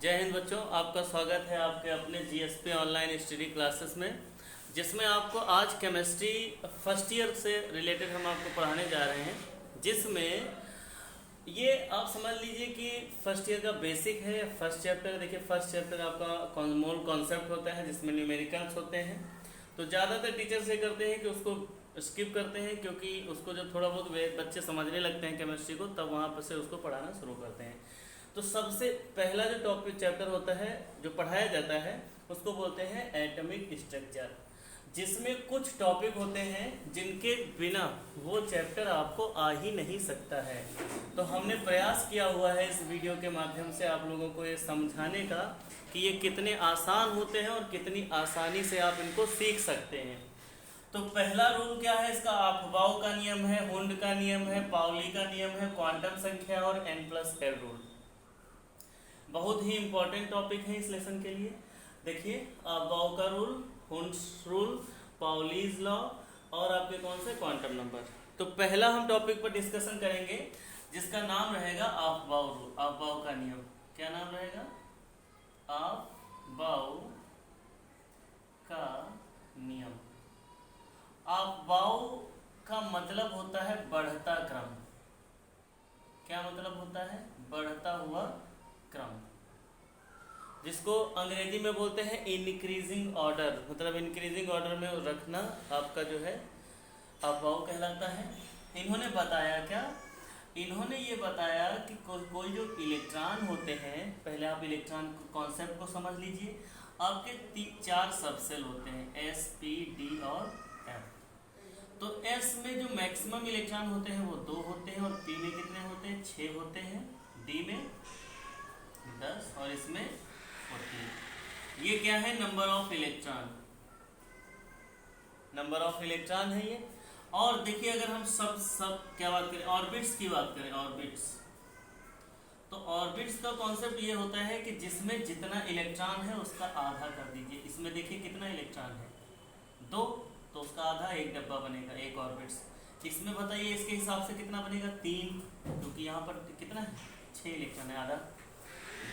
जय हिंद बच्चों, आपका स्वागत है आपके अपने जीएसपी ऑनलाइन स्टडी क्लासेस में, जिसमें आपको आज केमिस्ट्री फर्स्ट ईयर से रिलेटेड हम आपको पढ़ाने जा रहे हैं। जिसमें ये आप समझ लीजिए कि फर्स्ट ईयर का बेसिक है। फर्स्ट चैप्टर देखिए, फर्स्ट चैप्टर आपका मूल कॉन्सेप्ट होता है जिसमें न्यूमेरिकल्स होते हैं। तो ज़्यादातर टीचर्स ये करते हैं कि उसको स्किप करते हैं, क्योंकि उसको जब थोड़ा बहुत बच्चे समझने लगते हैं केमिस्ट्री को, तब वहाँ पर से उसको पढ़ाना शुरू करते हैं। तो सबसे पहला जो टॉपिक चैप्टर होता है जो पढ़ाया जाता है उसको बोलते हैं एटॉमिक स्ट्रक्चर, जिसमें कुछ टॉपिक होते हैं जिनके बिना वो चैप्टर आपको आ ही नहीं सकता है। तो हमने प्रयास किया हुआ है इस वीडियो के माध्यम से आप लोगों को ये समझाने का कि ये कितने आसान होते हैं और कितनी आसानी से आप इनको सीख सकते हैं। तो पहला रूल क्या है इसका? अफबाउ का नियम है, हुंड का नियम है, पाउली का नियम है, क्वांटम संख्या और n+l रूल। बहुत ही इंपॉर्टेंट टॉपिक है इस लेसन के लिए। देखिए, अफबाउ का rule, Hund's rule, Pauli's law और आपके कौन से क्वांटम नंबर। तो पहला हम टॉपिक पर डिस्कशन करेंगे जिसका नाम रहेगा अफबाउ रूल, अफबाउ का नियम। क्या नाम रहेगा? अफबाउ का नियम। अफबाउ का मतलब होता है बढ़ता क्रम। क्या मतलब होता है? बढ़ता हुआ क्रम, जिसको अंग्रेजी में बोलते हैं इंक्रीजिंग ऑर्डर। मतलब इंक्रीजिंग ऑर्डर में रखना आपका जो है अफबाउ कहलाता है। इन्होंने बताया क्या? इन्होंने ये बताया कि कोई जो इलेक्ट्रॉन होते हैं, पहले आप इलेक्ट्रॉन कॉन्सेप्ट को समझ लीजिए। आपके 4 सबसेल होते हैं, एस, पी, डी और एफ। तो एस में जो मैक्सिमम इलेक्ट्रॉन होते हैं वो 2 होते हैं, और पी में कितने होते हैं? 6 होते हैं, डी में 10 और इसमें 14। ये क्या है? Number of electron, number of electron है ये। और देखिए, अगर हम सब क्या बात करें, ऑर्बिट्स की बात करें, ऑर्बिट्स, तो ऑर्बिट्स का कॉन्सेप्ट ये होता है कि जिसमें जितना इलेक्ट्रॉन है उसका आधा कर दीजिए। इसमें देखिए कितना इलेक्ट्रॉन है? 2, तो उसका आधा 1 डब्बा बनेगा, 1 ऑर्बिट्स। इसमें बताइए इसके हिसाब से कितना बनेगा? 3, क्योंकि यहाँ पर कितना है? 6 इलेक्ट्रॉन है, आधा।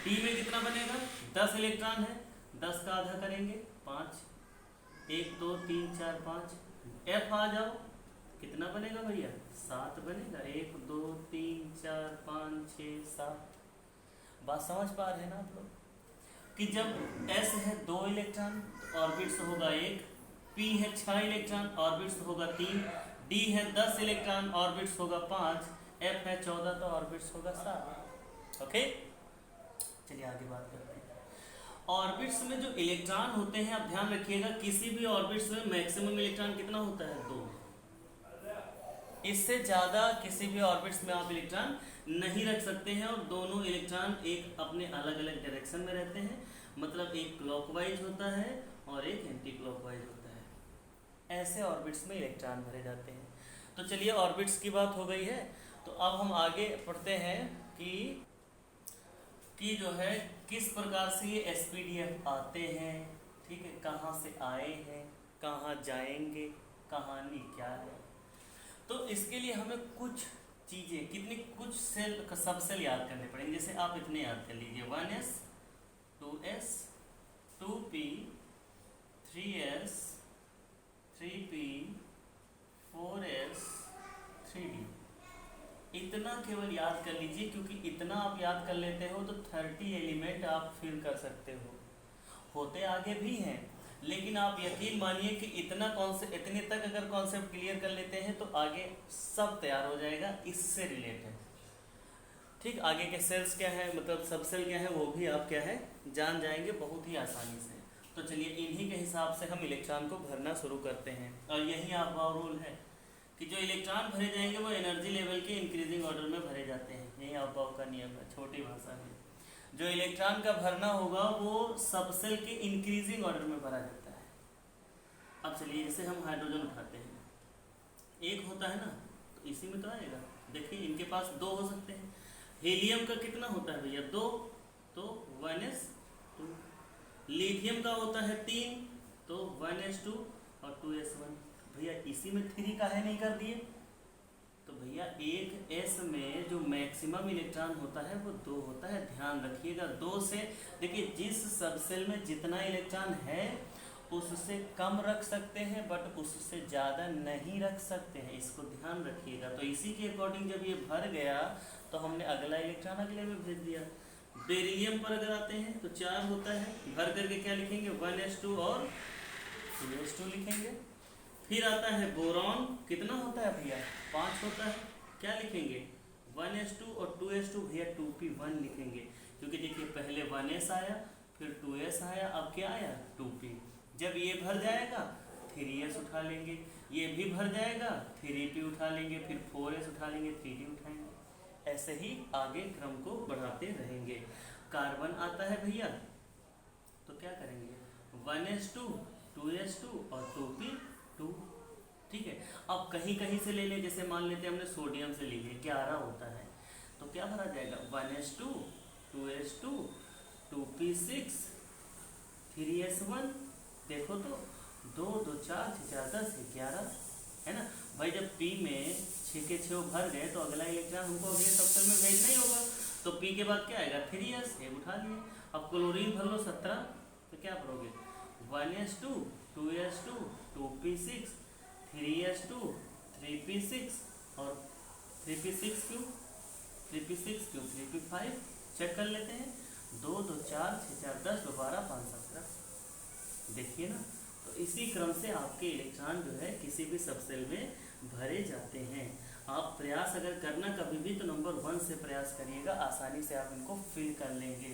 डी में कितना बनेगा? 10 इलेक्ट्रॉन है, 10 का आधा करेंगे 5, 1 2 3 4 5। एफ आ जाओ, कितना बनेगा भैया? 7 बनेगा, 1 2 3 4 5 6 7। बात समझ पा रहे हैं ना आप लोग कि जब एस है 2 इलेक्ट्रॉन तो ऑर्बिट्स होगा 1, पी है 6 इलेक्ट्रॉन ऑर्बिट्स होगा 3, डी है 10 इलेक्ट्रॉन ऑर्बिट्स होगा 5, एफ है 14 तो ऑर्बिट्स होगा 7। ओके, चलिए आगे बात करते हैं। ऑर्बिट्स में जो इलेक्ट्रॉन होते हैं, आप ध्यान रखिएगा, किसी भी ऑर्बिट्स में मैक्सिमम इलेक्ट्रॉन कितना होता है? 2। इससे ज़्यादा किसी भी ऑर्बिट्स में आप इलेक्ट्रॉन नहीं रख सकते हैं, और दोनों इलेक्ट्रॉन एक अपने अलग अलग डायरेक्शन में रहते हैं। मतलब एक क्लॉकवाइज होता है और एक एंटी क्लॉकवाइज होता है। ऐसे ऑर्बिट्स में इलेक्ट्रॉन भरे जाते हैं। तो चलिए, ऑर्बिट्स की बात हो गई है, तो अब हम आगे पढ़ते हैं कि जो है किस प्रकार से ये एसपीडीएफ आते हैं। ठीक है, कहाँ से आए हैं, कहाँ जाएंगे, कहानी क्या है। तो इसके लिए हमें कुछ चीज़ें, कुछ सेल सबसेल याद करने पड़ेंगे। जैसे आप इतने याद कर लीजिए, 1s 2s 2p 3s 3p 4s 3d। इतना केवल याद कर लीजिए, क्योंकि इतना आप याद कर लेते हो तो 30 एलिमेंट आप फिल कर सकते हो। होते आगे भी हैं, लेकिन आप यकीन मानिए कि इतने तक अगर कॉन्सेप्ट क्लियर कर लेते हैं तो आगे सब तैयार हो जाएगा इससे रिलेटेड। ठीक, आगे के सेल्स क्या है, मतलब सबसेल क्या है, वो भी आप क्या है जान जाएंगे बहुत ही आसानी से। तो चलिए, इन्हीं के हिसाब से हम इलेक्ट्रॉन को भरना शुरू करते हैं, और यही अफबाउ रूल है कि जो इलेक्ट्रॉन भरे जाएंगे वो एनर्जी लेवल के इंक्रीजिंग ऑर्डर में भरे जाते हैं। यही अफबाउ का नियम है छोटी भाषा में। जो इलेक्ट्रॉन का भरना होगा वो सबसेल के इंक्रीजिंग ऑर्डर में भरा जाता है। अब चलिए, जैसे हम हाइड्रोजन उठाते हैं, एक होता है ना, तो इसी में तो आएगा। देखिए, इनके पास 2 हो सकते हैं। हीलियम का कितना होता है भैया? 2, तो 1s2। लिथियम का होता है 3, तो 1s2 और 2s1। भैया इसी में 3 काहे नहीं कर दिए? तो तो भैया एक s में जो मैक्सिमम इलेक्ट्रॉन होता है वो 2 होता है, ध्यान रखिएगा। 2 से, देखिए जिस सब सेल में जितना इलेक्ट्रॉन है उससे कम रख सकते हैं बट उससे ज़्यादा नहीं रख सकते हैं, इसको ध्यान रखिएगा। तो इसी के अकॉर्डिंग जब ये भर गया तो हमने अगला इलेक्ट्रॉन अगले में भेज दिया। बेरिलियम पर अगर आते हैं तो 4 होता है, भर करके क्या लिखेंगे 1s2 और 2s2 लिखेंगे। फिर आता है बोरॉन, कितना होता है भैया 5 होता है, क्या लिखेंगे 1s2 और 2s2 भैया 2p1 लिखेंगे, क्योंकि देखिए पहले 1s आया फिर 2s आया, अब क्या आया 2p। जब ये भर जाएगा 3s उठा लेंगे, ये भी भर जाएगा 3p उठा लेंगे, फिर 4s उठा लेंगे, 3d उठाएंगे, ऐसे ही आगे क्रम को बढ़ाते रहेंगे। कार्बन आता है भैया तो क्या करेंगे 1s2 2s2 और 2p2, ठीक है। अब कहीं कहीं से ले लें, जैसे मान लेते हैं हमने सोडियम से ले लिया 11 होता है, तो क्या भरा जाएगा 1s2 2s2 2p6 3s1, देखो तो 2 2 4 6 4 10 11 है ना भाई। जब p में 6 के 6 भर गए तो अगला इलेक्ट्रॉन हमको अगले सबसेल में भेजना ही होगा, तो p के बाद क्या आएगा 3s, ये उठा लिए। अब क्लोरीन भर लो 17, तो क्या भरोगे 1s2 2s2 2p6 3s2 3p6 और 3p6 क्यों 3p5 चेक कर लेते हैं। 2 2 4 6 4 10 12 5 17, देखिए ना। तो इसी क्रम से आपके इलेक्ट्रॉन जो है किसी भी सबसेल में भरे जाते हैं। आप प्रयास अगर करना कभी भी तो नंबर 1 से प्रयास करिएगा, आसानी से आप इनको फिल कर लेंगे,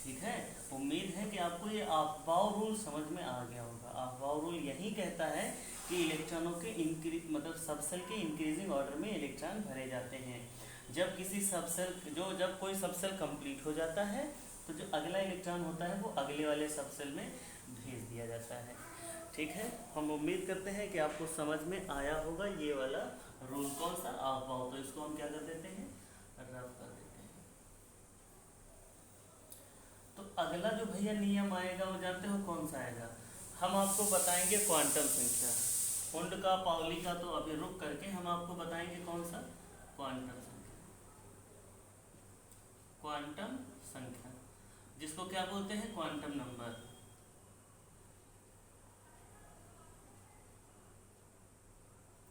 ठीक है। उम्मीद है कि आपको ये अफबाउ रूल समझ में आ गया होगा। अफबाउ रूल यही कहता है कि इलेक्ट्रॉनों के मतलब सबसेल के इंक्रीजिंग ऑर्डर में इलेक्ट्रॉन भरे जाते हैं। जब किसी सबसेल जब कोई सबसेल कंप्लीट हो जाता है तो जो अगला इलेक्ट्रॉन होता है वो अगले वाले सबसेल में भेज दिया जाता है, ठीक है। हम उम्मीद करते हैं कि आपको समझ में आया होगा ये वाला रूल कौन सा अफबाउ। तो इसको हम क्या कर देते हैं रब कर देते हैं। तो अगला जो भैया नियम आएगा वो जानते हो कौन सा आएगा, हम आपको बताएंगे क्वांटम संख्या। कुंड का पाउली का तो अभी रुक करके हम आपको बताएंगे कौन सा क्वांटम संख्या। क्वांटम संख्या जिसको क्या बोलते हैं क्वांटम नंबर।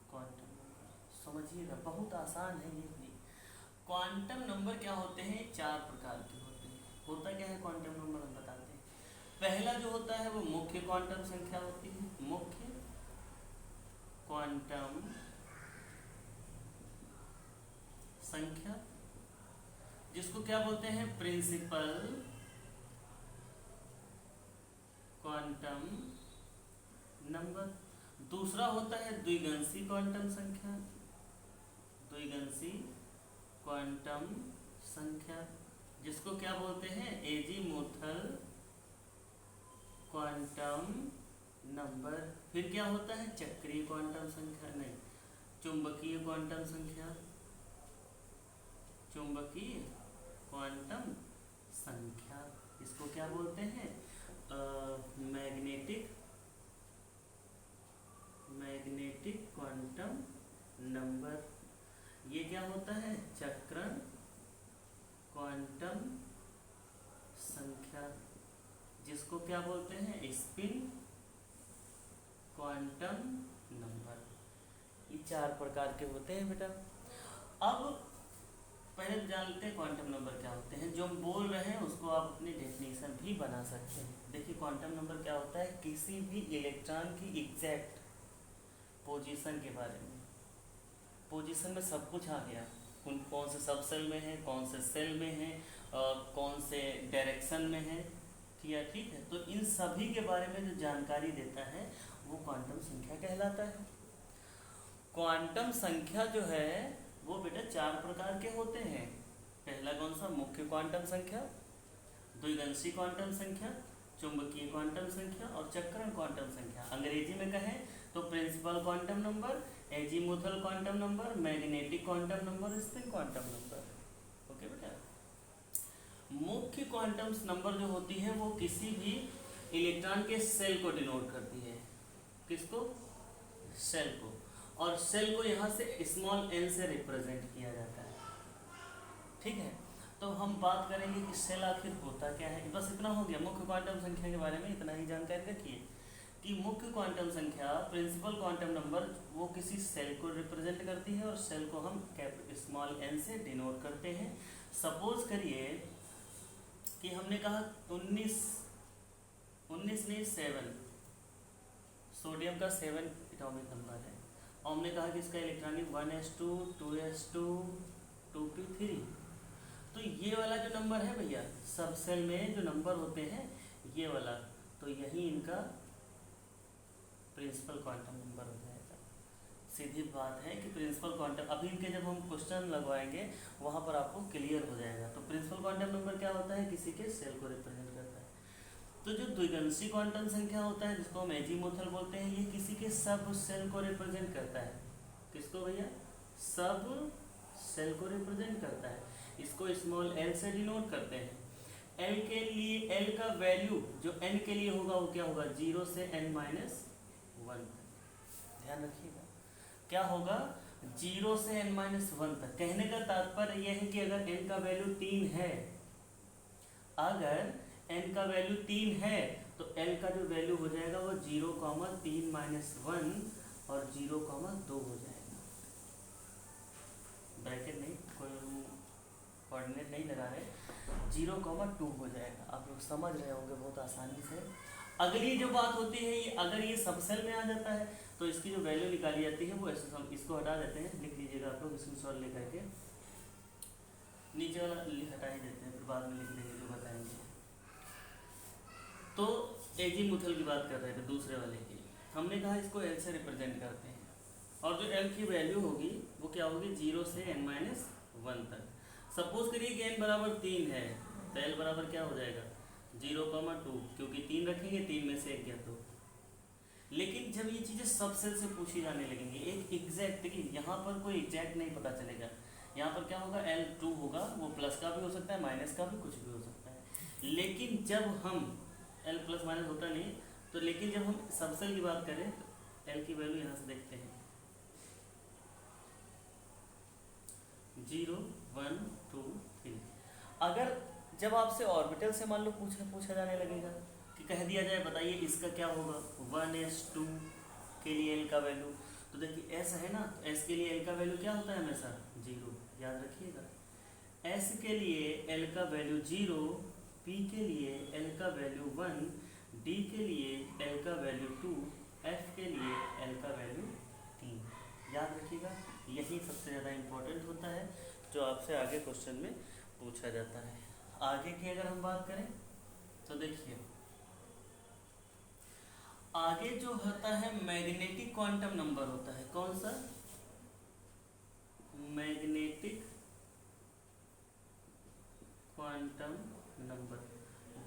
क्वांटम नंबर समझिएगा, बहुत आसान है ये भी। क्वांटम नंबर क्या होते हैं 4 प्रकार के होते हैं। होता क्या है क्वांटम नंबर हम बताते हैं। पहला जो होता है वो मुख्य क्वांटम संख्या होती है, मुख्य क्वांटम संख्या, जिसको क्या बोलते हैं प्रिंसिपल क्वांटम नंबर। दूसरा होता है द्विगंशी क्वांटम संख्या, द्विगंशी क्वांटम संख्या, जिसको क्या बोलते हैं एजीमुथल क्वांटम नंबर। फिर क्या होता है चक्रीय क्वांटम संख्या, नहीं चुंबकीय क्वांटम संख्या, चुंबकीय क्वांटम संख्या, इसको क्या बोलते हैं मैग्नेटिक क्वांटम नंबर। ये क्या होता है चक्रण क्वांटम संख्या, जिसको क्या बोलते हैं स्पिन क्वांटम नंबर। ये 4 प्रकार के होते हैं बेटा। अब पहले जान लेते हैं क्वांटम नंबर क्या होते हैं। जो हम बोल रहे हैं उसको आप अपनी डेफिनेशन भी बना सकते हैं। देखिए क्वांटम नंबर क्या होता है किसी भी इलेक्ट्रॉन की एग्जैक्ट पोजीशन के बारे में। पोजीशन में सब कुछ आ गया, कौन से सब सेल में है, कौन से सेल में है, कौन से डायरेक्शन में है, ठीक है। तो इन सभी के बारे में जो जानकारी देता है वो क्वांटम संख्या कहलाता है। क्वांटम संख्या जो है वो बेटा 4 प्रकार के होते हैं। पहला कौन सा मुख्य क्वांटम संख्या, द्विगंशी क्वांटम संख्या, चुंबकीय क्वांटम संख्या और चक्रण क्वांटम संख्या। अंग्रेजी में कहें तो principal quantum number, azimuthal quantum number, magnetic quantum number, spin quantum number. Okay बेटा। मुख्य क्वांटम नंबर जो होती है वो किसी भी इलेक्ट्रॉन के सेल को डिनोट करती है। किसको सेल को। और सेल को यहाँ से स्मॉल n से रिप्रेजेंट किया जाता है। ठीक है, तो हम बात करेंगे कि सेल आखिर होता क्या है। बस इतना हो गया, मुख्य क्वांटम संख्या के बारे में इतना ही जानकारी रखिए कि मुख्य क्वांटम संख्या प्रिंसिपल क्वांटम नंबर वो किसी सेल को रिप्रेजेंट करती है और सेल को हम स्मॉल n से डिनोट करते हैं। सपोज करिए कि हमने कहा 19 नहीं 7 सोडियम का 7 एटॉमिक नंबर है और हमने कहा कि इसका इलेक्ट्रॉनिक 1s2 2s2 2p3। तो ये वाला जो नंबर है भैया सब सेल में जो नंबर होते हैं ये वाला, तो यही इनका प्रिंसिपल क्वांटम नंबर हो जाएगा। सीधी बात है कि प्रिंसिपल क्वांटम, अभी इनके जब हम क्वेश्चन लगवाएंगे वहाँ पर आपको क्लियर हो जाएगा। तो प्रिंसिपल क्वांटम नंबर क्या होता है, किसी के सेल को रिप्रेजेंट करता है। तो जो द्विगंशी क्वांटम संख्या होता है जिसको हम एजीमुथल बोलते हैं, ये किसी के सब सेल को रिप्रेजेंट करता है। किसको भैया, सब सेल को रिप्रेजेंट करता है। इसको स्मॉल l से डिनोट करते हैं। l के लिए l का वैल्यू जो n के लिए होगा वो क्या होगा, 0 से n-1। ध्यान रखिएगा क्या होगा, 0 से n-1 तक। कहने का तात्पर्य यह है कि अगर n का वैल्यू 3 है, अगर n का वैल्यू 3 है तो l का जो वैल्यू हो जाएगा वो 0,3-1 और 0,2 हो जाएगा। ब्रैकेट नहीं, कोई कोऑर्डिनेट नहीं लगा रहे, 0,2 हो जाएगा। आप लोग समझ रहे होंगे बहुत आसानी से। अगली जो बात होती है, ये अगर ये सब सेल में आ जाता है तो इसकी जो वैल्यू निकाली जाती है वो ऐसे हम इसको हटा देते हैं। लिख लीजिएगा आप लोग स्क्रीनशॉट लेकर के, नीचे वाला हटा ही देते हैं, फिर बाद में लिख देंगे जो बताएंगे। तो एजीमुथल की बात कर रहे थे, दूसरे वाले की। हमने कहा इसको l से रिप्रेजेंट करते हैं और जो l की वैल्यू होगी वो क्या होगी, 0 से n-1 तक। सपोज करिए कि n बराबर 3 है तो l बराबर क्या हो जाएगा, 0,2, क्योंकि 3 रखेंगे 3 में से 1 गया तो। लेकिन जब ये चीज़ें सब सेल से पूछी जाने लगेंगी, एक एग्जैक्ट, देखिए यहाँ पर कोई एग्जैक्ट नहीं पता चलेगा। यहाँ पर क्या होगा, L2 होगा, वो प्लस का भी हो सकता है माइनस का भी, कुछ भी हो सकता है। लेकिन जब हम L प्लस माइनस होता नहीं, तो लेकिन जब हम सब सेल की बात करें तो L की वैल्यू यहाँ से देखते हैं, 0 1 2 3। अगर जब आपसे ऑर्बिटल से मान लो पूछा जाने लगेगा कि कह दिया जाए बताइए इसका क्या होगा, 1s2 के लिए l का वैल्यू, तो देखिए s है ना, तो s के लिए l का वैल्यू क्या होता है हमेशा 0, याद रखिएगा। s के लिए l का वैल्यू 0, p के लिए l का वैल्यू 1, d के लिए l का वैल्यू 2, f के लिए l का वैल्यू 3। याद रखिएगा, यही सबसे ज़्यादा इम्पोर्टेंट होता है जो आपसे आगे क्वेश्चन में पूछा जाता है। आगे की अगर हम बात करें तो देखिए आगे जो होता है मैग्नेटिक क्वांटम नंबर होता है। कौन सा, मैग्नेटिक क्वांटम नंबर,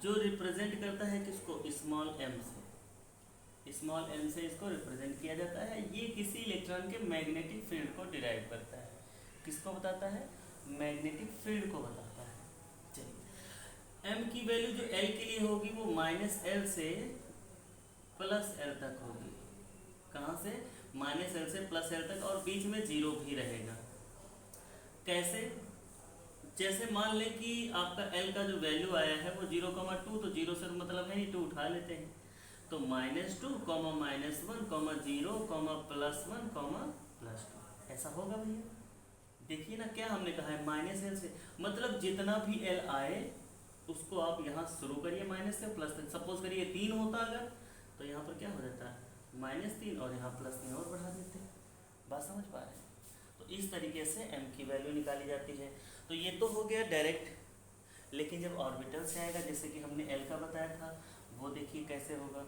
जो रिप्रेजेंट करता है किसको, स्मॉल m से। स्मॉल m से इसको रिप्रेजेंट किया जाता है। ये किसी इलेक्ट्रॉन के मैग्नेटिक फील्ड को डिराइव करता है। किसको बताता है, मैग्नेटिक फील्ड को बताता है। चलिए m की वैल्यू जो l के लिए होगी वो -l से +l तक होगी। कहाँ से, -l से +l तक, और बीच में 0 भी रहेगा। कैसे, जैसे मान लें कि आपका l का जो वैल्यू आया है वो 0,2, तो 0 से मतलब है नहीं, 2 उठा लेते हैं, तो -2, -1, 0, +1, +2 ऐसा होगा भैया। देखिए ना क्या हमने कहा है, -l से, मतलब जितना भी l आए उसको आप यहाँ शुरू करिए माइनस से प्लस तक। सपोज करिए 3 होता अगर, तो यहाँ पर क्या हो जाता है, -3, और यहाँ +3 और बढ़ा देते हैं। बात समझ पा रहे हैं। तो इस तरीके से m की वैल्यू निकाली जाती है। तो ये तो हो गया डायरेक्ट। लेकिन जब ऑर्बिटल से आएगा, जैसे कि हमने l का बताया था, वो देखिए कैसे होगा।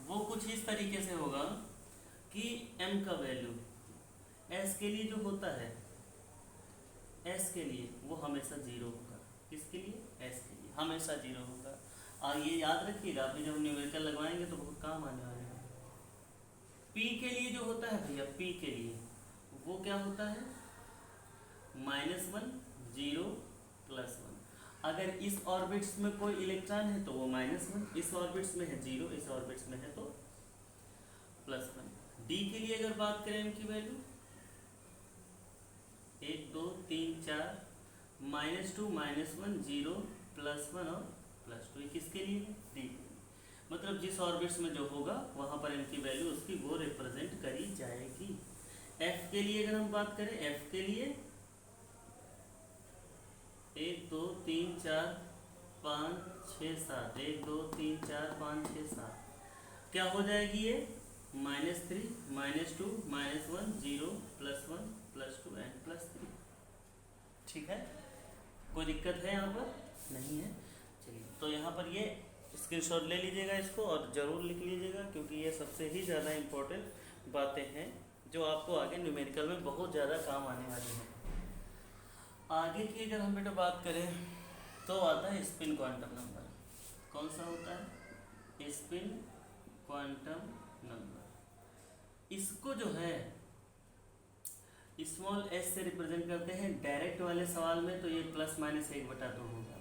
वो कुछ इस तरीके से होगा कि m का वैल्यू s के लिए जो होता है, s के लिए वो हमेशा 0 होगा। किसके लिए, s के लिए हमेशा 0 होगा। और ये याद रखिएगा, अभी जब न्यूमेरिकल लगवाएंगे तो बहुत काम आने वाले हैं। p के लिए जो होता है भैया, p के लिए वो क्या होता है, -1, 0, +1। अगर इस ऑर्बिट्स में कोई इलेक्ट्रॉन है तो वो -1, इस ऑर्बिट्स में है 0, इस ऑर्बिट्स में है तो +1। डी के लिए अगर बात करें m की वैल्यू 1 2 3 4 -2 -1 0 +1 और +2 ये किसके लिए है? डी के लिए। मतलब जिस ऑर्बिट्स में जो होगा वहाँ पर m की वैल्यू उसकी वो रिप्रेजेंट करी जाएगी। f के लिए अगर हम बात करें, f के लिए 1 2 3 4 5 6 7 1 2 3 4 5 6 7 क्या हो जाएगी ये? -3 -2 -1 0 +1 +2 एंड +3। ठीक है, कोई दिक्कत है यहाँ पर? नहीं है। चलिए, तो यहाँ पर ये स्क्रीनशॉट ले लीजिएगा इसको और ज़रूर लिख लीजिएगा, क्योंकि ये सबसे ही ज़्यादा इम्पोर्टेंट बातें हैं जो आपको आगे न्यूमेरिकल में बहुत ज़्यादा काम आने वाली हैं। आगे की अगर हम बेटा बात करें तो आता है स्पिन क्वांटम नंबर। कौन सा होता है? Spin quantum number. इसको जो है स्मॉल s से रिप्रेजेंट करते हैं। डायरेक्ट वाले सवाल में तो ये ±1/2 होगा।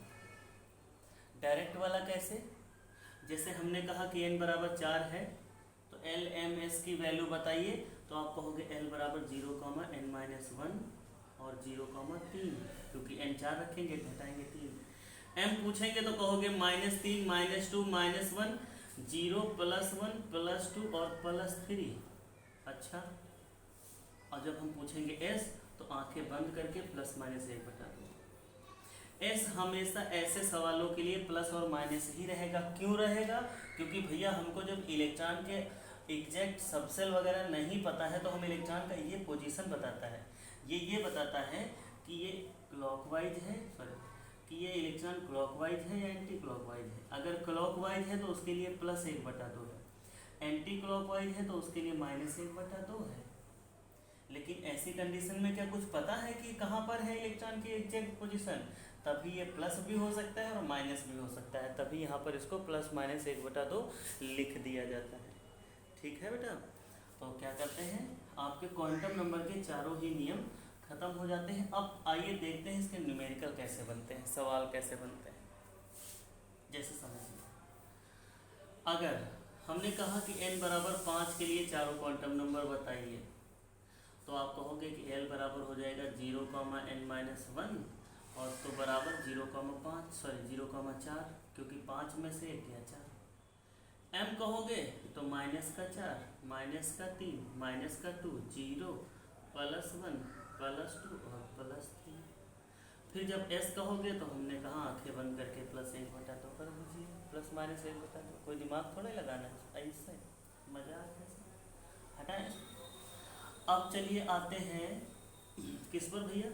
डायरेक्ट वाला कैसे? जैसे हमने कहा कि n बराबर 4 है तो l m s की वैल्यू बताइए, तो आप कहोगे l बराबर 0, n-1 और 0,3, क्योंकि n 4 रखेंगे घटाएंगे 3। m पूछेंगे तो कहोगे -3 -2 -1 0 +1 +2 और +3। अच्छा, और जब हम पूछेंगे s तो आंखें बंद करके ±1/2। s हमेशा ऐसे सवालों के लिए प्लस और माइनस ही रहेगा। क्यों रहेगा? क्योंकि भैया हमको जब इलेक्ट्रॉन के एग्जैक्ट सबसेल वगैरह नहीं पता है तो हम इलेक्ट्रॉन का ये पोजीशन बताता है, ये बताता है कि ये क्लॉकवाइज है, सॉरी कि ये इलेक्ट्रॉन क्लॉकवाइज है या एंटी क्लॉकवाइज है। अगर क्लॉकवाइज है तो उसके लिए +1/2 है, एंटी क्लॉकवाइज है तो उसके लिए -1/2 है। लेकिन ऐसी कंडीशन में क्या कुछ पता है कि कहाँ पर है इलेक्ट्रॉन की एग्जैक्ट पोजीशन? तभी ये प्लस भी हो सकता है और माइनस भी हो सकता है, तभी यहाँ पर इसको +-1/2 लिख दिया जाता है। ठीक है बेटा, तो क्या करते हैं, आपके क्वांटम नंबर के चारों ही नियम खत्म हो जाते हैं। अब आइए देखते हैं इसके न्यूमेरिकल कैसे बनते हैं, सवाल कैसे बनते हैं। जैसे समझिए, अगर हमने कहा कि n बराबर 5 के लिए चारों क्वांटम नंबर बताइए, तो आप कहोगे कि l बराबर हो जाएगा 0,n-1 और तो बराबर 0,4, क्योंकि 5 में से 1 गया 4। m कहोगे तो -4, -3, -2 0 +1 +2 और +3। फिर जब s कहोगे तो हमने कहा आंखें बंद करके +1/2 कर दीजिए, ±1/2। कोई दिमाग थोड़ा लगाना है, ऐसे मजा आ गया। हटाएं। अब चलिए आते हैं किस पर भैया,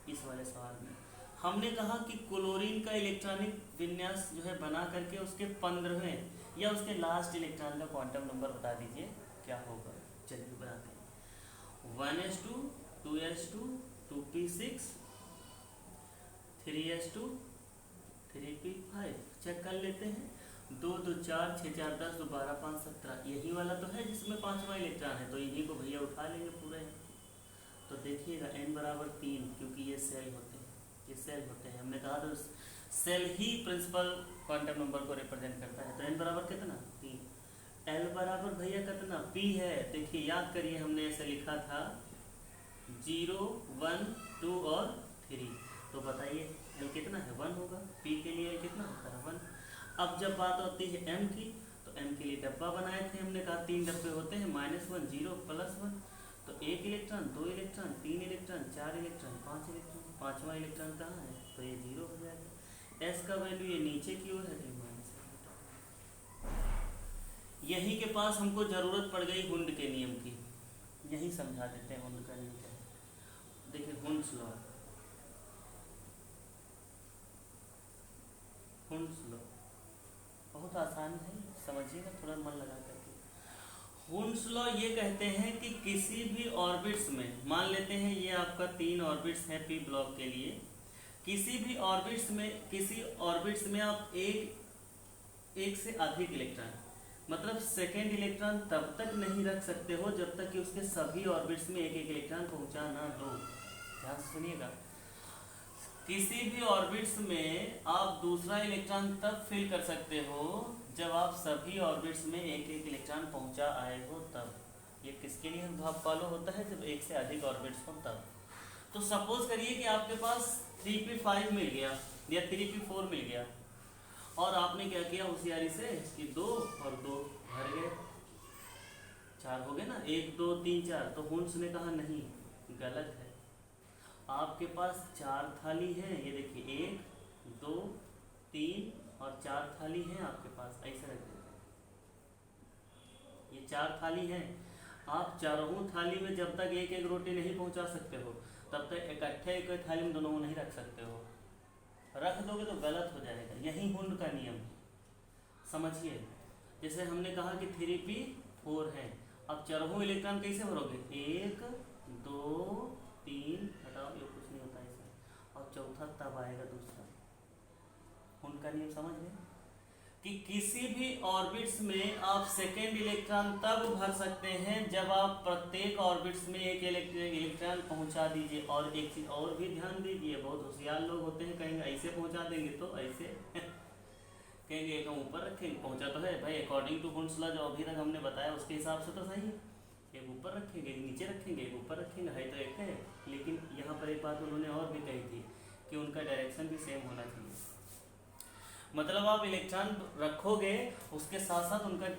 इस वाले सवाल में। हमने कहा कि क्लोरीन का इलेक्ट्रॉनिक विन्यास जो है बना करके उसके 15वें या उसके लास्ट इलेक्ट्रॉन का क्वांटम नंबर बता दीजिए क्या होगा। चलिए बनाते हैं। 1s2 2s2 2p6 3s2 3p5। Check कर लेते हैं। 2 2 4 6 4 10 2 12 5 17, यही वाला तो है जिसमें 5वां इलेक्ट्रॉन है, तो इन्हीं को भैया उठा लेंगे पूरे। तो देखिएगा n बराबर 3, क्योंकि ये सेल होते हैं, ये सेल होते हैं। हमने कहा तो सेल ही प्रिंसिपल क्वांटम नंबर को रिप्रेजेंट करता है। तो n बराबर कितना? 3। l बराबर भैया कितना? p है। देखिए याद करिए, हमने ऐसे लिखा था 0 1 2 और 3। तो बताइए l कितना है? 1 होगा। p के लिए कितना होता है? 1। अब जब बात होती है m की, तो m के लिए डब्बा बनाए थे हमने कहा 3 डब्बे होते हैं, -1 0 +1। तो 1 electron 2 electron 3 electron 4 electron 5 electron, 5वां इलेक्ट्रॉन कहाँ है? तो ये 0 हो जाएगा। s का वैल्यू ये नीचे की ओर है, तो यहीं के पास हमको ज़रूरत पड़ गई हुंड के नियम की। यही समझा देते हैं हुंड का नियम क्या है। देखिए हुंड्स लॉ, हुंड्स लॉ बहुत आसान है, समझिएगा थोड़ा मन लगा करके। हुंड्स लॉ ये कहते हैं कि किसी भी ऑर्बिट्स में, मान लेते हैं ये आपका 3 ऑर्बिट्स है p ब्लॉक के लिए, किसी भी ऑर्बिट्स में आप एक से अधिक इलेक्ट्रॉन, मतलब सेकेंड इलेक्ट्रॉन तब तक नहीं रख सकते हो जब तक कि उसके सभी ऑर्बिट्स में एक इलेक्ट्रॉन पहुंचा ना दो। ध्यान से सुनिएगा, किसी भी ऑर्बिट्स में आप दूसरा इलेक्ट्रॉन तब फिल कर सकते हो जब आप सभी ऑर्बिट्स में एक इलेक्ट्रॉन पहुंचा आए हो तब। ये किसके लिए फॉलो होता है? जब एक से अधिक ऑर्बिट्स हो तब। तो सपोज करिए कि आपके पास 3p5 मिल गया या 3p4 मिल गया, और आपने क्या किया होशियारी से कि 2 और 2 भर गए, 4 हो गए ना, 1 2 3 4। तो हुंस ने कहा नहीं, गलत है। आपके पास 4 थाली है, ये देखिए 1 2 3 और 4 थाली हैं आपके पास, ऐसे रख देते हैं। ये 4 थाली हैं, आप चारों थाली में जब तक एक एक रोटी नहीं पहुंचा सकते हो तब तक इकट्ठे एक थाली में दोनों को नहीं रख सकते हो। रख दोगे तो गलत हो जाएगा, यही हुंड का नियम समझिए। जैसे हमने कहा कि 3p4 है, अब चारों इलेक्ट्रॉन कैसे भरोगे? 1 2 3, हटाओ ये कुछ नहीं होता ऐसा, और चौथा तब आएगा दूसरा। हुंड का नियम समझ गए कि किसी भी ऑर्बिट्स में आप सेकेंड इलेक्ट्रॉन तब भर सकते हैं जब आप प्रत्येक ऑर्बिट्स में एक इलेक्ट्रॉन पहुंचा दीजिए। और एक चीज़ और भी ध्यान दीजिए, बहुत होशियार लोग होते हैं, कहेंगे ऐसे पहुंचा देंगे तो ऐसे कहेंगे एक हम ऊपर रखेंगे, पहुंचा तो है भाई अकॉर्डिंग टू हुंड्स लॉ जो अभी तक हमने बताया उसके हिसाब से तो सही है, एक ऊपर रखेंगे एक नीचे रखेंगे, एक ऊपर रखेंगे, है तो एक है। लेकिन यहाँ पर एक बात उन्होंने और भी कही थी कि उनका डायरेक्शन भी सेम होना चाहिए। मतलब आप इलेक्ट्रॉन रखोगे उसके साथ साथ उनका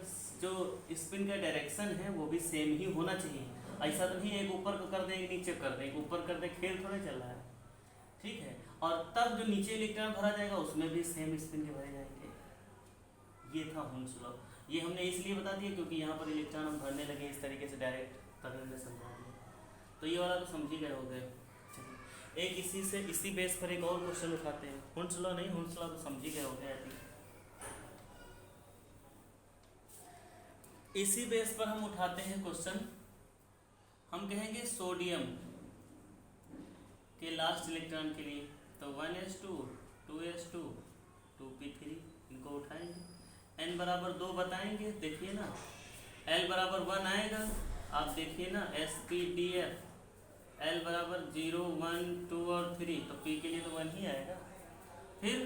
जो स्पिन का डायरेक्शन है वो भी सेम ही होना चाहिए। ऐसा तो नहीं एक ऊपर को कर दें एक नीचे कर दें, ऊपर कर दें, खेल थोड़े चल रहा है, ठीक है। और तब जो नीचे इलेक्ट्रॉन भरा जाएगा उसमें भी सेम स्पिन के भरे जाएंगे। ये था हुंड्स लॉ। ये हमने इसलिए बता दिया क्योंकि यहाँ पर इलेक्ट्रॉन हम भरने लगे इस तरीके से डायरेक्ट, तभी हमने समझा दिया। तो ये वाला तो समझ ही गए हो गए। एक इसी बेस पर एक और क्वेश्चन उठाते हैं। हुंड्स लॉ नहीं, हुंड्स लॉ तो समझ ही गए हो गए। इसी बेस पर हम उठाते हैं क्वेश्चन। हम कहेंगे सोडियम के लास्ट इलेक्ट्रॉन के लिए तो 1s2 2s2 2p3 इनको उठाएंगे, n बराबर 2 बताएंगे, देखिए ना l बराबर 1 आएगा, आप देखिए ना sp/df l बराबर 0 1 2 और 3, तो p के लिए तो 1 ही आएगा। फिर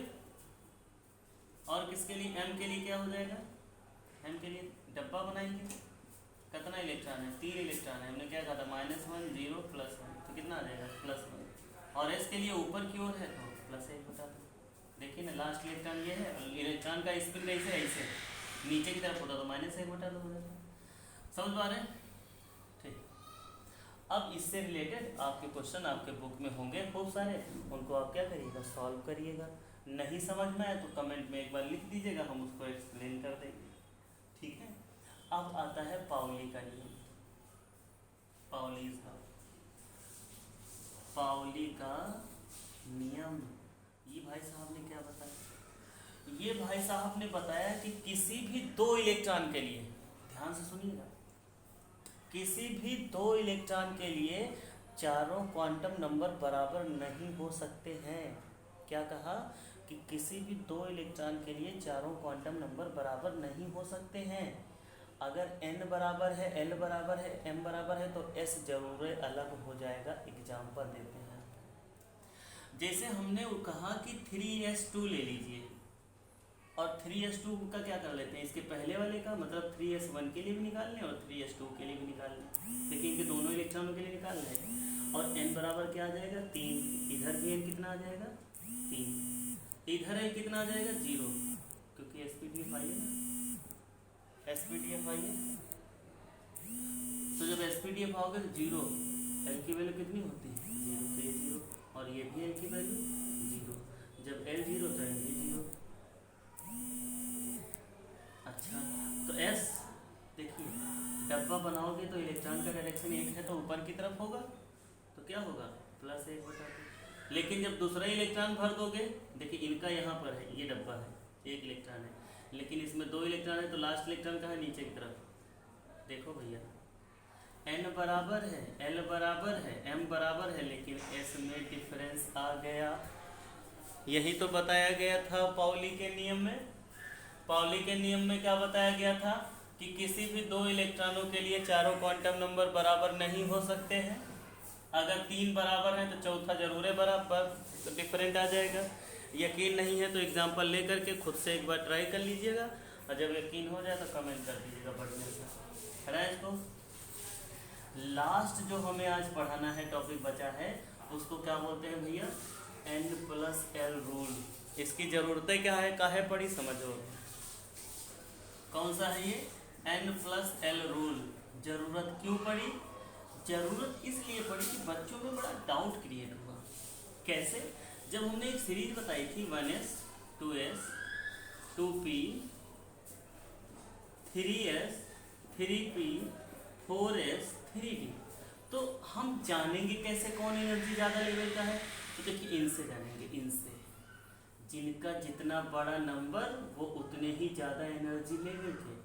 और किसके लिए? m के लिए क्या हो जाएगा? m के लिए डब्बा बनाएंगे, कितना इलेक्ट्रॉन है? 3 इलेक्ट्रॉन है, हमने क्या कहा था? -1 0 +1, तो कितना आ जाएगा? +1। और s के लिए ऊपर की ओर है तो +1 बता दो। देखिए ना लास्ट इलेक्ट्रॉन ये है, इलेक्ट्रॉन का स्पिन कैसे ऐसे नीचे की तरफ होता तो -1 बटा 2 हो जाता। समझ पा रहे हैं? ठीक। अब इससे रिलेटेड आपके क्वेश्चन आपके बुक में होंगे खूब सारे, उनको आप क्या करिएगा? सॉल्व करिएगा। नहीं समझ में आए तो कमेंट में एक बार लिख दीजिएगा, हम उसको एक्सप्लेन कर देंगे, ठीक है। अब आता है पाउली का नियम। पाउली का नियम ये भाई साहब ने क्या बताया? ये भाई साहब ने बताया कि किसी भी 2 इलेक्ट्रॉन के लिए, ध्यान से सुनिएगा, किसी भी 2 इलेक्ट्रॉन के लिए चारों क्वांटम नंबर बराबर नहीं हो सकते हैं। क्या कहा? कि किसी भी 2 इलेक्ट्रॉन के लिए चारों क्वांटम नंबर बराबर नहीं हो सकते हैं। अगर n बराबर है, l बराबर है, m बराबर है तो s जरूर अलग हो जाएगा। एग्जाम्पल देते हैं, जैसे हमने कहा कि 3s2 ले लीजिए, और 3s2 का क्या कर लेते हैं? इसके पहले वाले का मतलब 3s1 के लिए भी निकाल लें और 3s2 के लिए भी निकाल लें। देखिए इनके दोनों इलेक्ट्रॉनों के लिए निकाल लें, और n बराबर क्या आ जाएगा? 3। इधर भी n कितना आ जाएगा? 3। इधर n कितना आ जाएगा? 0, क्योंकि sp/df है ना, sp/df है। तो जब sp/df आओगे तो 0, l की वैल्यू कितनी होती है? 0, तो ये 0, और ये भी l की वैल्यू 0। जब l 0 तो l भी 0। अच्छा, तो s देखिए डब्बा बनाओगे तो इलेक्ट्रॉन का डायरेक्शन एक है तो ऊपर की तरफ होगा, तो क्या होगा? +1 बटा 2। लेकिन जब दूसरा इलेक्ट्रॉन भर दोगे, देखिए इनका यहाँ पर है, ये डब्बा है, 1 इलेक्ट्रॉन है, लेकिन इसमें 2 इलेक्ट्रॉन है, तो लास्ट इलेक्ट्रॉन कहाँ है? नीचे की तरफ। देखो भैया n बराबर है, l बराबर है, m बराबर है, लेकिन s में डिफरेंस आ गया। यही तो बताया गया था पाउली के नियम में। पाउली के नियम में क्या बताया गया था? कि किसी भी 2 इलेक्ट्रॉनों के लिए चारों क्वांटम नंबर बराबर नहीं हो सकते हैं। अगर 3 बराबर है तो चौथा जरूर है बराबर, तो डिफरेंट आ जाएगा। यकीन नहीं है तो एग्जांपल लेकर के खुद से एक बार ट्राई कर लीजिएगा, और जब यकीन हो जाए तो कमेंट कर दीजिएगा बढ़िया से। है ना इसको? लास्ट जो हमें आज पढ़ाना है टॉपिक बचा है उसको क्या बोलते हैं भैया, N+L रूल। इसकी ज़रूरतें क्या है, काहे पढ़ी समझो। कौन सा है ये, N+L रूल। ज़रूरत क्यों पड़ी, ज़रूरत इसलिए पड़ी कि बच्चों में बड़ा डाउट क्रिएट हुआ। कैसे, जब हमने एक सीरीज बताई थी 1s 2s 2p 3s 3p 4s 3d, तो हम जानेंगे कैसे कौन एनर्जी ज़्यादा लेवल का है। तो देखिए इनसे जानेंगे, इनसे जिनका जितना बड़ा नंबर वो उतने ही ज़्यादा एनर्जी लेवल थे।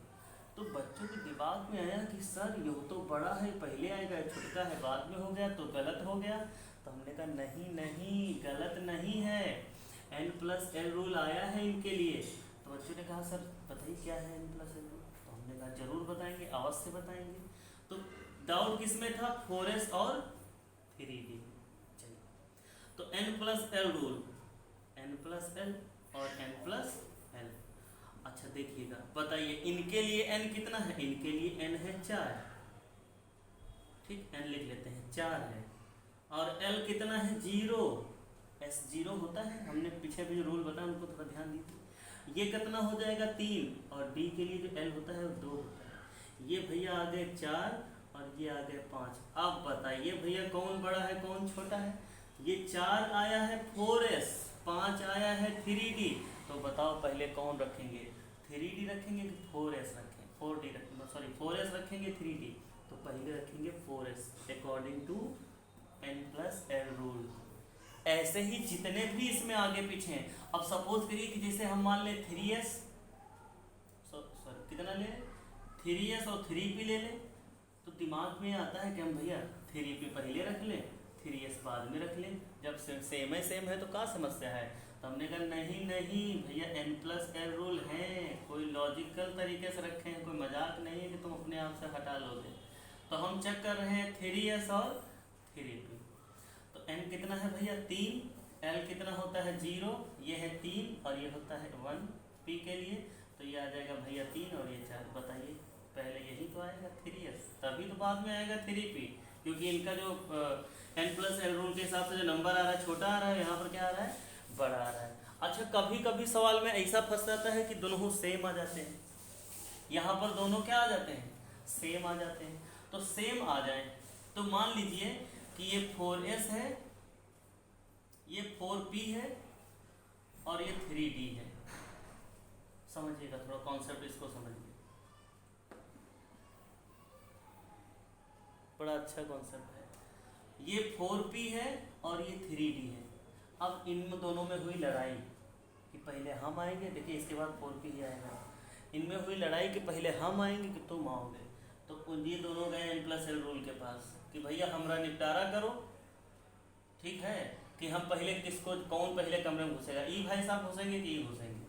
तो बच्चों के दिमाग में आया कि सर ये तो बड़ा है पहले आएगा, छोटा है बाद में हो गया तो गलत हो गया। तो हमने कहा नहीं नहीं, गलत नहीं है, N+L रूल आया है इनके लिए। तो बच्चों ने कहा सर बताइए क्या है N+L रूल। तो हमने कहा जरूर बताएंगे, अवश्य बताएंगे। तो डाउट किसमें था, 4s और 3d। चलिए, तो N+L रूल, N+L और N+L। अच्छा देखिएगा, बताइए इनके लिए n कितना है, इनके लिए n है 4, ठीक, n लिख लेते हैं 4 है। और l कितना है 0, S0 होता है, हमने पीछे भी जो रूल बताया उनको थोड़ा ध्यान दीजिए। ये कितना हो जाएगा 3, और d के लिए जो l होता है वो 2 होता है। ये भैया आ गए 4 और ये आ गए 5। अब बताइए भैया कौन बड़ा है कौन छोटा है। ये 4 आया है 4s, 5 आया है 3d। तो बताओ पहले कौन रखेंगे, 3d रखेंगे कि 4s रखें, 4d रखेंगे, सॉरी 4s रखेंगे 3d। तो पहले रखेंगे 4s according to N+L rule. ऐसे ही जितने भी इसमें आगे पीछे हैं, अब सपोज करिए कि जैसे हम मान लें 3s, सॉरी कितना ले, 3s और 3p ले लें। तो दिमाग में आता है कि हम भैया 3p पहले रख लें 3s बाद में रख लें, जब सेम है तो क्या समस्या है। तो हमने कहा नहीं नहीं भैया N+L रूल है, कोई लॉजिकल तरीके से रखे हैं, कोई मजाक नहीं है कि तुम अपने आप से हटा लोगे। तो हम चेक कर रहे हैं 3s और 3p। तो n कितना है भैया 3, l कितना होता है 0, ये है 3 और ये होता है 1 p के लिए। तो ये आ जाएगा भैया 3 और ये 4। बताइए पहले यही तो आएगा 3s, तभी तो बाद में आएगा 3p, क्योंकि इनका जो N+L रूल के हिसाब से जो नंबर आ रहा है छोटा आ रहा है, यहाँ पर क्या आ रहा है बड़ा आ रहा है। अच्छा कभी कभी सवाल में ऐसा फंस जाता है कि दोनों सेम आ जाते हैं, यहाँ पर दोनों क्या आ जाते हैं, सेम आ जाते हैं। तो सेम आ जाए तो मान लीजिए कि ये 4s है, ये 4p है और ये 3d है। समझिएगा थोड़ा कॉन्सेप्ट, इसको समझिए, बड़ा अच्छा कॉन्सेप्ट है। ये 4p है और ये 3d है। अब इन दोनों में हुई लड़ाई कि पहले हम आएंगे, देखिए इसके बाद 4p ही आएगा। इनमें हुई लड़ाई कि पहले हम आएंगे कि तुम आओगे। तो ये दोनों गए N+L रूल के पास कि भैया हमारा निपटारा करो, ठीक है, कि हम पहले किसको, कौन पहले कमरे में घुसेगा, ई भाई साहब घुसेंगे कि ई घुसेंगे।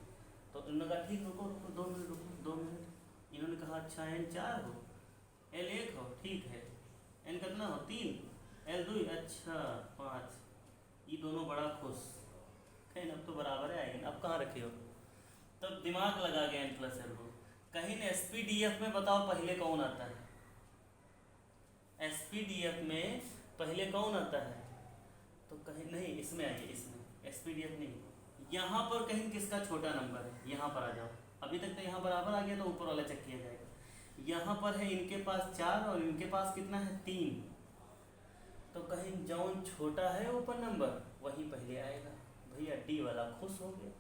तो उन्होंने कहा ठीक रुको रुको 2 मिनट, रुको 2 मिनट। इन्होंने कहा अच्छा N 4 हो, L 1 हो, ठीक है, N कितना हो 3, L 2 अच्छा 5। ये दोनों बड़ा खुश, कहीं अब तो बराबर है आएगी, अब कहाँ रखे हो। तब दिमाग लगा गया N+L रूल। कहीं SPDF में बताओ पहले कौन आता है, SPDF में पहले कौन आता है। तो कहीं नहीं, इसमें आइए, इसमें SPDF नहीं, यहाँ पर कहीं किसका छोटा नंबर है, यहाँ पर आ जाओ। अभी तक तो यहाँ बराबर आ गया तो ऊपर वाला चेक किया जाएगा। यहाँ पर है इनके पास 4 और इनके पास कितना है 3। तो कहीं जौन छोटा है ऊपर नंबर वही पहले आएगा। भैया डी वाला खुश हो गया,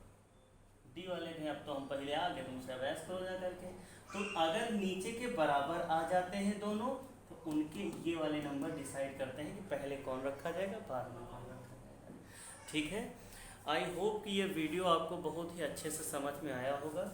डी वाले ने अब तो हम पहले आ गए, तुमसे बहस करो जा करके। तो अगर नीचे के बराबर आ जाते हैं दोनों तो उनके ये वाले नंबर डिसाइड करते हैं कि पहले कौन रखा जाएगा बाद में कौन रखा जाएगा। ठीक है, आई होप कि ये वीडियो आपको बहुत ही अच्छे से समझ में आया होगा।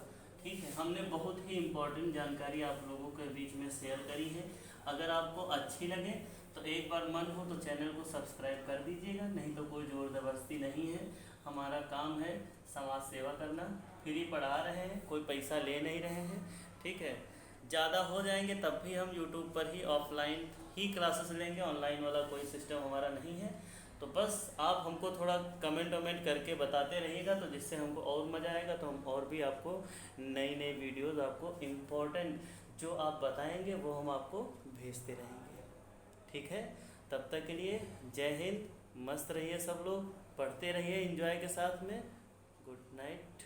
ठीक है, हमने बहुत ही इम्पोर्टेंट जानकारी आप लोगों के बीच में शेयर करी है। अगर आपको अच्छी लगे तो एक बार मन हो तो चैनल को सब्सक्राइब कर दीजिएगा, नहीं तो कोई ज़ोर ज़बरदस्ती नहीं है। हमारा काम है समाज सेवा करना, फ्री पढ़ा रहे हैं, कोई पैसा ले नहीं रहे हैं। ठीक है, ज़्यादा हो जाएंगे तब भी हम यूट्यूब पर ही ऑफलाइन ही क्लासेस लेंगे, ऑनलाइन वाला कोई सिस्टम हमारा नहीं है। तो बस आप हमको थोड़ा कमेंट वमेंट करके बताते रहिएगा, तो जिससे हमको और मज़ा आएगा, तो हम और भी आपको नई नई वीडियोज़ आपको इम्पोर्टेंट जो आप बताएंगे वो हम आपको भेजते रहेंगे। ठीक है, तब तक के लिए जय हिंद, मस्त रहिए सब लोग, पढ़ते रहिए एंजॉय के साथ में। Good night.